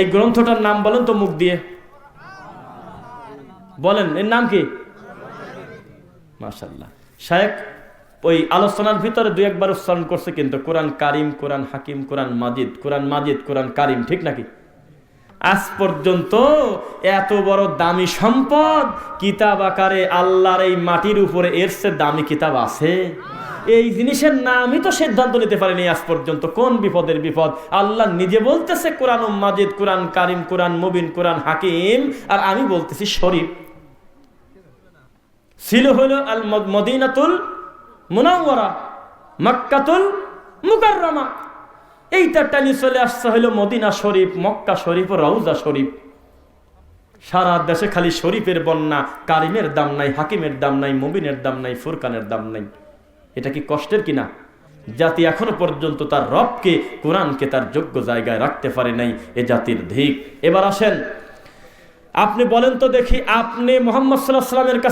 এই গ্রন্থটার নাম বলেন তো মুখ দিয়ে, বলেন এর নাম কি? মাশাআল্লাহ। শায়েখ ওই আলোচনার ভিতরে দুই একবার উচ্চারণ করছে কিন্তু কোরআন কারিম, কোরআন হাকিম, কোরআন মাজিদ, কোরআন মাজিদ, কোরআন কারিম, ঠিক নাকি? আজ পর্যন্ত এত বড় দামি সম্পদ কিতাব আকারে আল্লাহর এই মাটির উপরে এর চেয়ে দামি কিতাব আছে? এই জিনিসের নামই তো সিদ্ধান্ত নিতে পারেনি আজ পর্যন্ত। কোন বিপদের বিপদ! আল্লাহ নিজে বলতেছে কোরআন মাজিদ, কোরআন কারিম, কোরআন মুবিন, কোরআন হাকিম, আর আমি বলতেছি শরীফ। ছিল হলো আল মদিনাতুল মুনাওয়ারা, মক্কাতুল মুকাররমা। এইটা টানি চলে আসছে হলো মদিনা শরীফ, মক্কা শরীফ ও রওজা শরীফ। সারা দেশে খালি শরীফের বন্যা, কারিমের দাম নাই, হাকিমের দাম নাই, মুবিনের দাম নাই, ফুরকানের দাম নাই। এটা কি কষ্টের কিনা? জাতি এখনো পর্যন্ত তার রবকে, কোরআনকে তার যোগ্য জায়গায় রাখতে পারে নাই, এ জাতির ধিক। এবার আসেন, আপনি বলেন তো দেখি, আপনি মুহাম্মদ সাল্লাল্লাহু আলাইহি ওয়াসাল্লামের কাছে